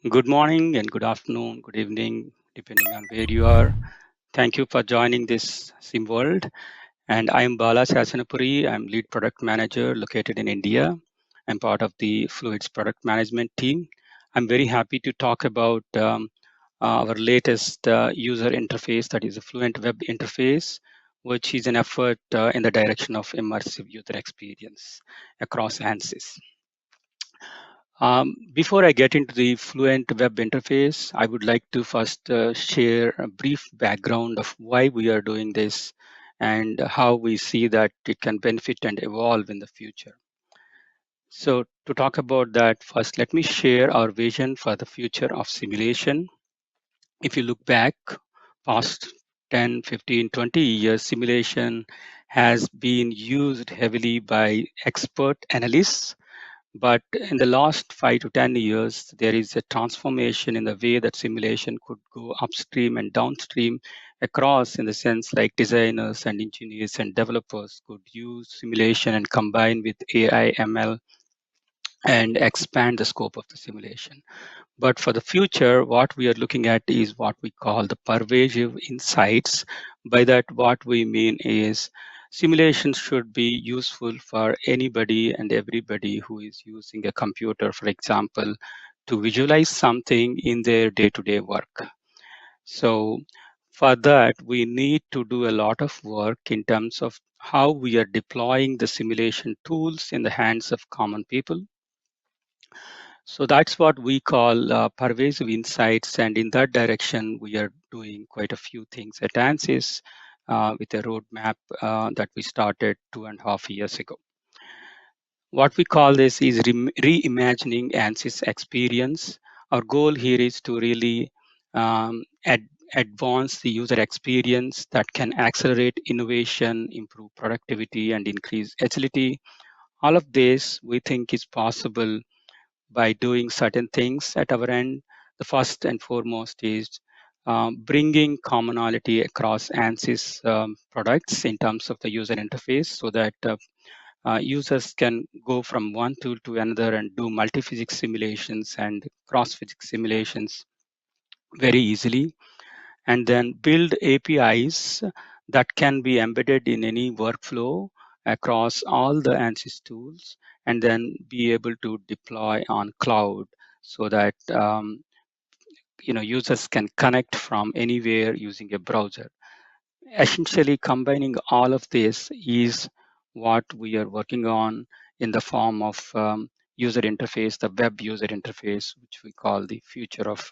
Good morning and good afternoon, good evening, depending on where you are. Thank you for joining this Sim World. And I'm Bala Sasanapuri. I'm lead product manager located in India. I'm part of the Fluids product management team. I'm very happy to talk about our latest user interface, that is a Fluent web interface, which is an effort in the direction of immersive user experience across Ansys. Before I get into the Fluent web interface, I would like to first share a brief background of why we are doing this and how we see that it can benefit and evolve in the future. So to talk about that, first, let me share our vision for the future of simulation. If you look back past 10, 15, 20 years, simulation has been used heavily by expert analysts, but in the last 5 to 10 years, there is a transformation in the way that simulation could go upstream and downstream across, in the sense like designers and engineers and developers could use simulation and combine with AI, ML, and expand the scope of the simulation. But for the future, what we are looking at is what we call the pervasive insights. By that, what we mean is simulations should be useful for anybody and everybody who is using a computer, for example, to visualize something in their day-to-day work. So for that, we need to do a lot of work in terms of how we are deploying the simulation tools in the hands of common people. So that's what we call pervasive insights. And in that direction, we are doing quite a few things at Ansys with a roadmap that we started 2.5 years ago. What we call this is reimagining Ansys experience. Our goal here is to really advance the user experience that can accelerate innovation, improve productivity, and increase agility. All of this we think is possible by doing certain things at our end. The first and foremost is bringing commonality across Ansys products in terms of the user interface, so that users can go from one tool to another and do multi-physics simulations and cross-physics simulations very easily, and then build APIs that can be embedded in any workflow across all the Ansys tools, and then be able to deploy on cloud, so that users can connect from anywhere using a browser. Essentially, combining all of this is what we are working on in the form of user interface, the web user interface, which we call the future of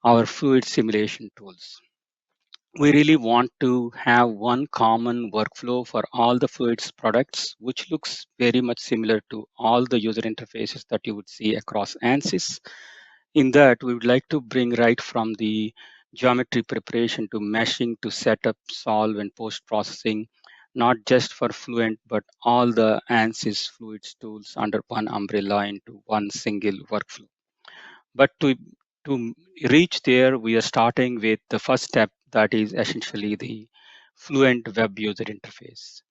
our fluid simulation tools. We really want to have one common workflow for all the fluids products, which looks very much similar to all the user interfaces that you would see across Ansys. In that, we would like to bring right from the geometry preparation to meshing to setup, solve, and post-processing, not just for Fluent, but all the Ansys fluids tools under one umbrella into one single workflow. But to reach there, we are starting with the first step, that is essentially the Fluent web user interface.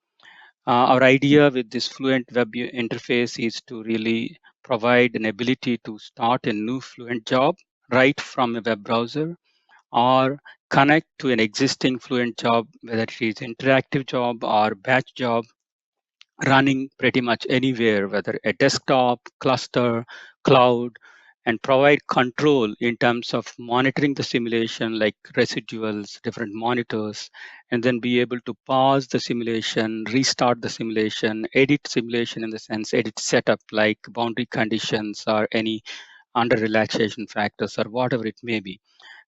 Our idea with this Fluent web interface is to really provide an ability to start a new Fluent job right from a web browser, or connect to an existing Fluent job, whether it is interactive job or batch job, running pretty much anywhere, whether a desktop, cluster, cloud, and provide control in terms of monitoring the simulation like residuals, different monitors, and then be able to pause the simulation, restart the simulation, edit simulation, in the sense edit setup like boundary conditions or any under relaxation factors or whatever it may be,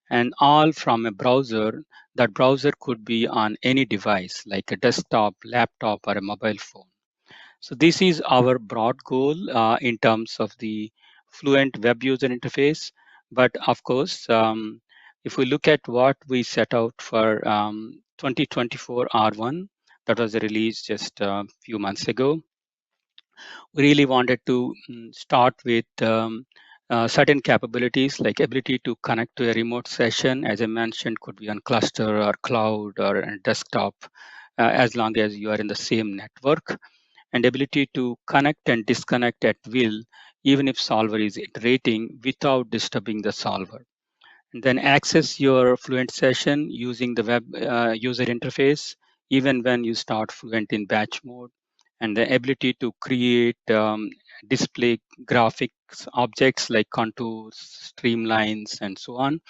and all from a browser. That browser could be on any device like a desktop, laptop, or a mobile phone. So this is our broad goal in terms of the Fluent web user interface. But of course, if we look at what we set out for 2024 R1, that was released just a few months ago, we really wanted to start with certain capabilities like ability to connect to a remote session, as I mentioned, could be on cluster or cloud or a desktop, as long as you are in the same network, and ability to connect and disconnect at will even if solver is iterating without disturbing the solver. And then access your Fluent session using the web user interface, even when you start Fluent in batch mode. And the ability to create display graphics objects like contours, streamlines, and so on.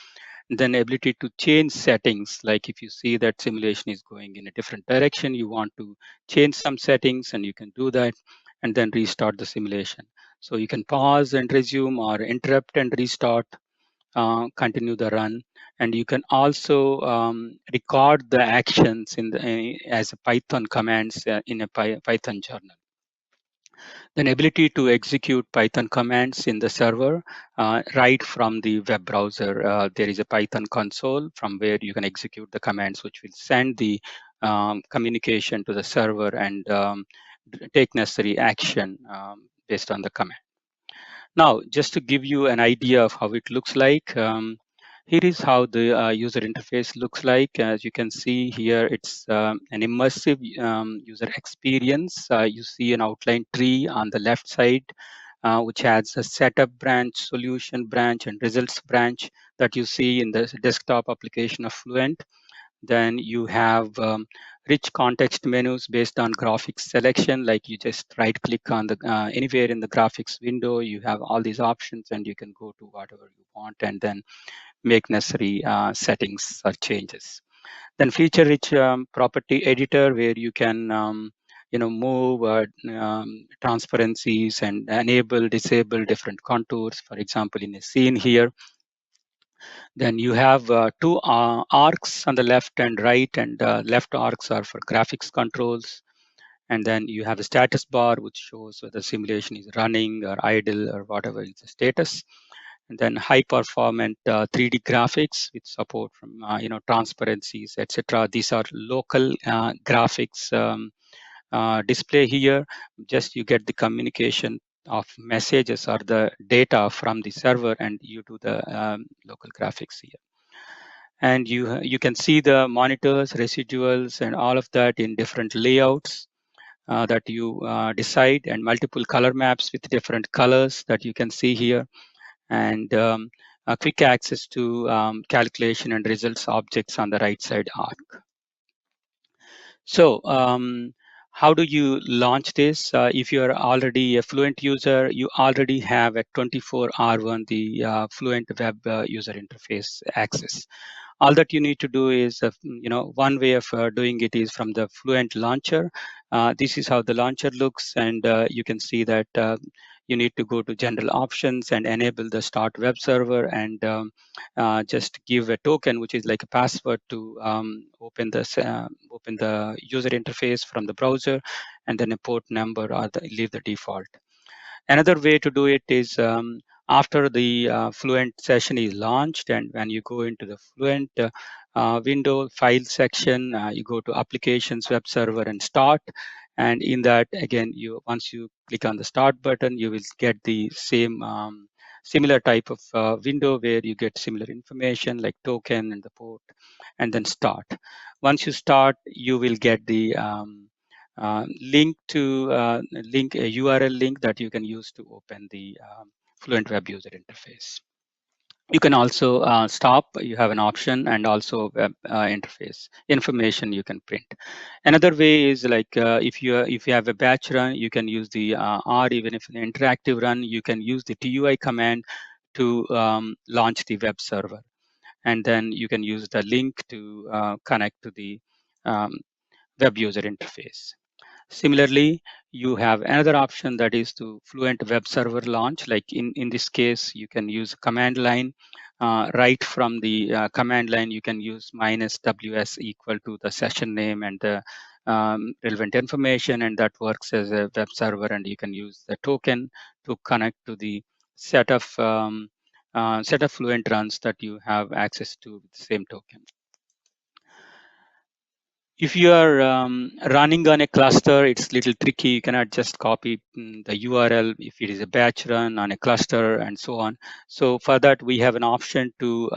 Then ability to change settings, like if you see that simulation is going in a different direction, you want to change some settings, and you can do that, and then restart the simulation. So you can pause and resume, or interrupt and restart, continue the run. And you can also record the actions in the, as a Python commands in a Python journal. Then ability to execute Python commands in the server right from the web browser. There is a Python console from where you can execute the commands, which will send the communication to the server and take necessary action based on the command. Now, just to give you an idea of how it looks like, here is how the user interface looks like. As you can see here, it's an immersive user experience. You see an outline tree on the left side, which has a setup branch, solution branch, and results branch that you see in the desktop application of Fluent. Then you have rich context menus based on graphics selection, like you just right click on the anywhere in the graphics window, you have all these options and you can go to whatever you want and then make necessary settings or changes. Then feature rich property editor, where you can move transparencies and enable, disable different contours. For example, in a scene here, then you have two arcs on the left and right, and left arcs are for graphics controls. And then you have a status bar, which shows whether simulation is running or idle or whatever is the status. And then high performant 3D graphics with support from transparencies, etc. These are local graphics display here. Just you get the communication of messages or the data from the server, and you do the local graphics here. And you can see the monitors, residuals, and all of that in different layouts that you decide, and multiple color maps with different colors that you can see here, and quick access to calculation and results objects on the right side arc. So how do you launch this? If you are already a Fluent user, you already have a 24/1 the Fluent web user interface access. All that you need to do is, one way of doing it is from the Fluent launcher. This is how the launcher looks, and you can see that you need to go to general options and enable the start web server, and just give a token, which is like a password, to open the user interface from the browser, and then a port number, or leave the default. Another way to do it is after the Fluent session is launched, and when you go into the Fluent window file section, you go to applications, web server, and start. And in that, again, once you click on the start button, you will get the same similar type of window where you get similar information like token and the port, and then start. Once you start, you will get the link to a URL link that you can use to open the Fluent web user interface. You can also stop. You have an option, and also web interface information you can print. Another way is like if you have a batch run, you can use the or even if an interactive run, you can use the TUI command to launch the web server, and then you can use the link to connect to the web user interface. Similarly, you have another option, that is to Fluent web server launch. Like in this case, you can use command line. Right from the command line, you can use -ws equal to the session name and the relevant information, and that works as a web server. And you can use the token to connect to the set of Fluent runs that you have access to with the same token. If you are running on a cluster, it's a little tricky. You cannot just copy the URL if it is a batch run on a cluster and so on. So for that, we have an option to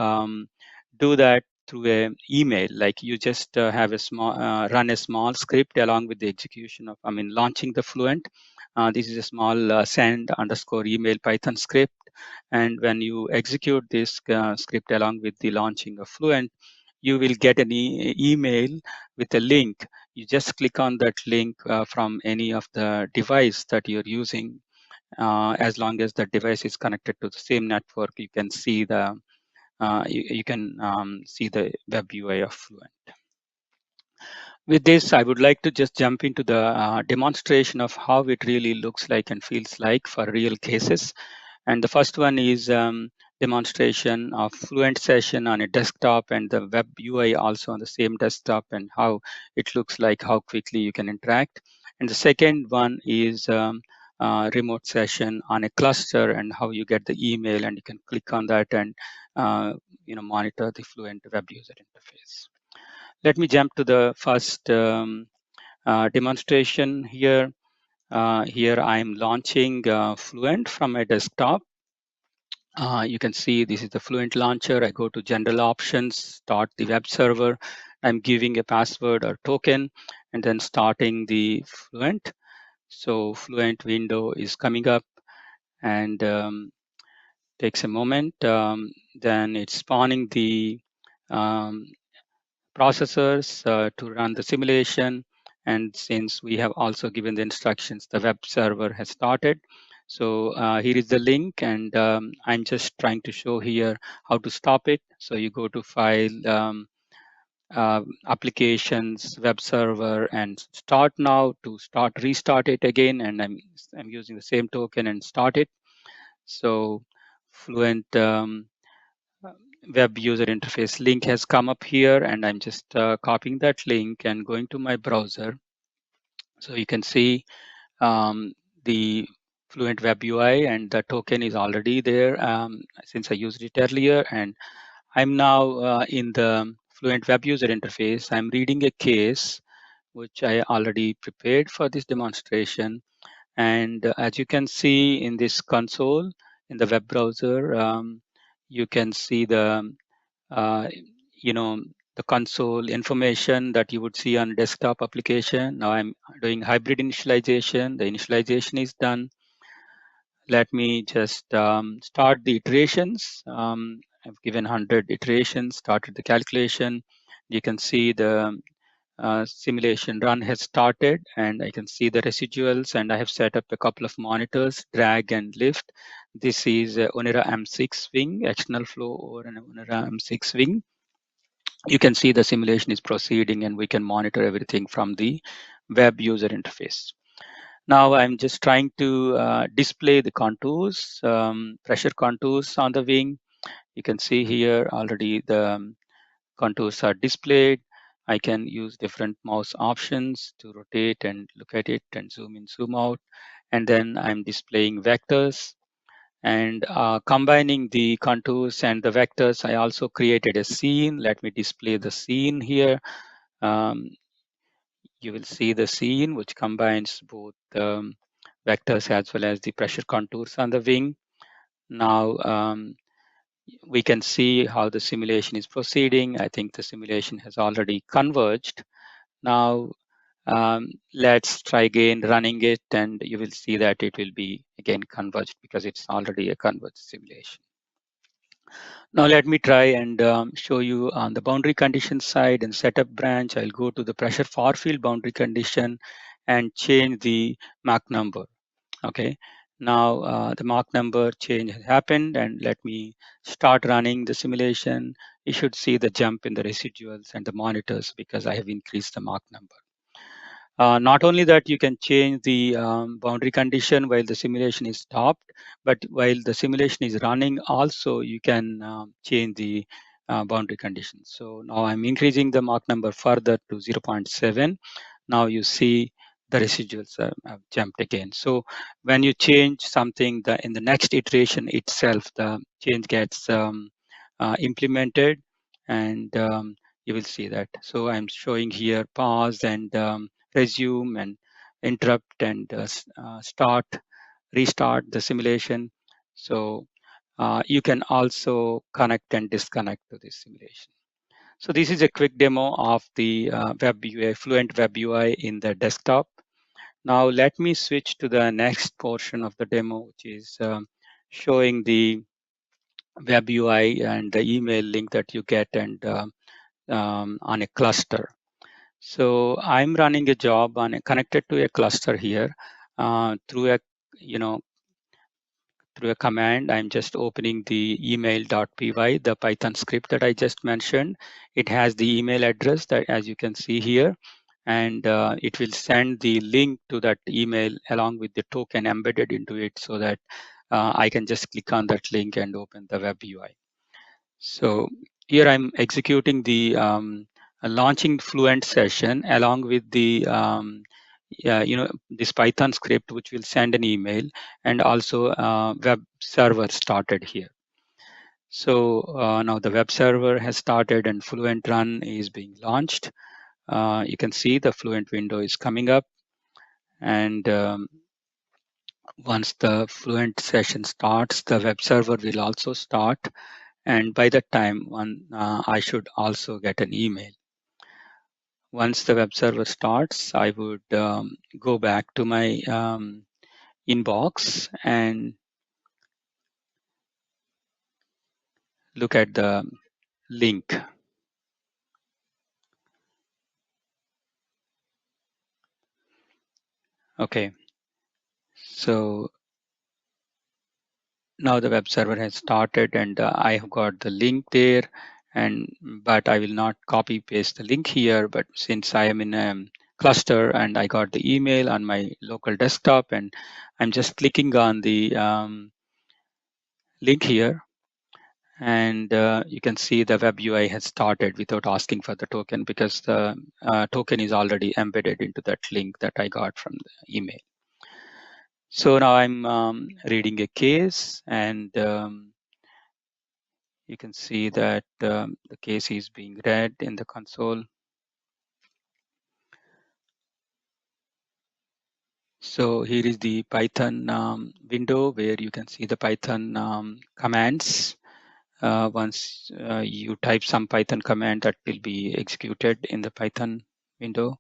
do that through an email. Like you just have a small run a small script along with the execution of, launching the Fluent. This is a small send underscore email Python script. And when you execute this script along with the launching of Fluent, you will get an email with a link. You just click on that link from any of the device that you're using. As long as the device is connected to the same network, you can see you can see the web UI of Fluent. With this, I would like to just jump into the demonstration of how it really looks like and feels like for real cases. And the first one is demonstration of Fluent session on a desktop and the web UI also on the same desktop, and how it looks like, how quickly you can interact. And the second one is remote session on a cluster and how you get the email and you can click on that and monitor the Fluent web user interface. Let me jump to the first demonstration here. Here I am launching Fluent from my desktop. You can see this is the Fluent launcher. I go to general options, start the web server. I'm giving a password or token and then starting the Fluent. So Fluent window is coming up and takes a moment. Then it's spawning the um, processors to run the simulation. And since we have also given the instructions, the web server has started. So here is the link, and I'm just trying to show here how to stop it. So you go to File, Applications, Web Server, and Start Now to restart it again. And I'm using the same token and start it. So Fluent web user interface link has come up here, and I'm just copying that link and going to my browser. So you can see the Fluent web UI, and the token is already there since I used it earlier. And I'm now in the Fluent web user interface. I'm reading a case which I already prepared for this demonstration. And as you can see in this console in the web browser, you can see the uh, you know the console information that you would see on desktop application. Now I'm doing hybrid initialization. The initialization is done. Let me just start the iterations. I've given 100 iterations, started the calculation. You can see the simulation run has started, and I can see the residuals, and I have set up a couple of monitors, drag and lift. This is Onera M6 wing, external flow over an Onera M6 wing. You can see the simulation is proceeding, and we can monitor everything from the web user interface. Now I'm just trying to display the contours, pressure contours on the wing. You can see here already the contours are displayed. I can use different mouse options to rotate and look at it and zoom in, zoom out. And then I'm displaying vectors. And combining the contours and the vectors, I also created a scene. Let me display the scene here. Um, you will see the scene which combines both vectors as well as the pressure contours on the wing. Now we can see how the simulation is proceeding. I think the simulation has already converged. Now let's try again running it, and you will see that it will be again converged because it's already a converged simulation. Now let me try and show you on the boundary condition side and setup branch. I'll go to the pressure far field boundary condition and change the Mach number. Okay. Now the Mach number change has happened, and let me start running the simulation. You should see the jump in the residuals and the monitors because I have increased the Mach number. Not only that, you can change the boundary condition while the simulation is stopped, but while the simulation is running, also you can change the boundary conditions. So now I'm increasing the Mach number further to 0.7. Now you see the residuals have jumped again. So when you change something, in the next iteration itself, the change gets implemented, and you will see that. So I'm showing here pause and resume and interrupt and restart the simulation. So you can also connect and disconnect to this simulation. So this is a quick demo of the web UI, Fluent web UI in the desktop. Now let me switch to the next portion of the demo, which is showing the web UI and the email link that you get and on a cluster. So I'm running a job connected to a cluster here through a you know through a command. I'm just opening the email.py, the Python script that I just mentioned. It has the email address that, as you can see here, and it will send the link to that email along with the token embedded into it so that I can just click on that link and open the web UI. So here I'm executing the launching Fluent session along with the this Python script, which will send an email, and also web server started here. So now the web server has started and Fluent Run is being launched. You can see the Fluent window is coming up, and once the Fluent session starts, the web server will also start. And by that time, I should also get an email. Once the web server starts, I would go back to my inbox and look at the link. Okay, so now the web server has started and I have got the link there, but I will not copy paste the link here. But since I am in a cluster and I got the email on my local desktop, and I'm just clicking on the link here, and you can see the web UI has started without asking for the token because the token is already embedded into that link that I got from the email. So now I'm reading a case, and you can see that the case is being read in the console. So here is the Python window where you can see the Python commands. Once you type some Python command, that will be executed in the Python window.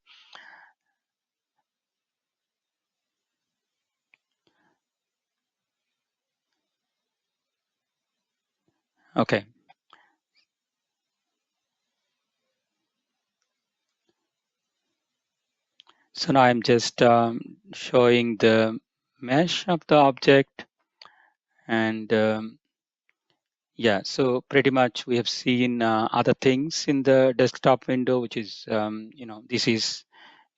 Okay. So now I'm just showing the mesh of the object, and yeah, so pretty much we have seen other things in the desktop window, which is, this is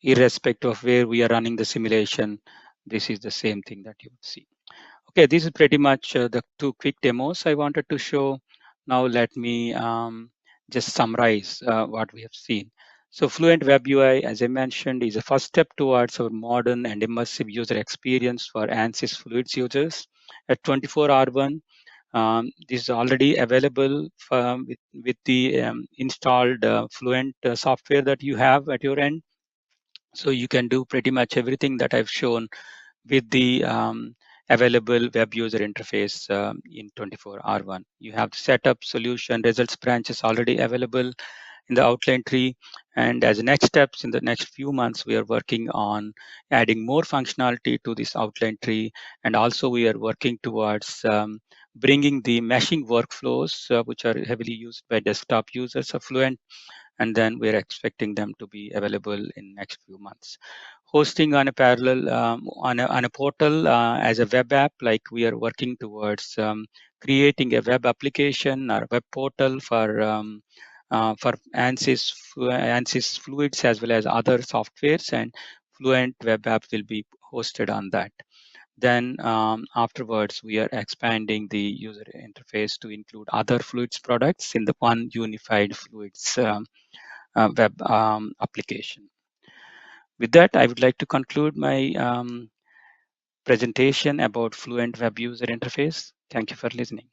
irrespective of where we are running the simulation. This is the same thing that you would see. Okay, this is pretty much the two quick demos I wanted to show. Now let me just summarize what we have seen. So Fluent Web UI, as I mentioned, is a first step towards our modern and immersive user experience for Ansys Fluent users. At 24R1, this is already available with the installed Fluent software that you have at your end. So you can do pretty much everything that I've shown with the available web user interface in 24R1. You have setup, solution, results branches already available in the outline tree. And as next steps in the next few months, we are working on adding more functionality to this outline tree. And also we are working towards bringing the meshing workflows, which are heavily used by desktop users of Fluent, and then we're expecting them to be available in next few months. Hosting on a parallel on a portal as a web app, like we are working towards creating a web application or web portal for Ansys Fluids as well as other softwares, and Fluent web app will be hosted on that. Then afterwards, we are expanding the user interface to include other Fluids products in the one unified Fluids web application. With that, I would like to conclude my presentation about Fluent Web User Interface. Thank you for listening.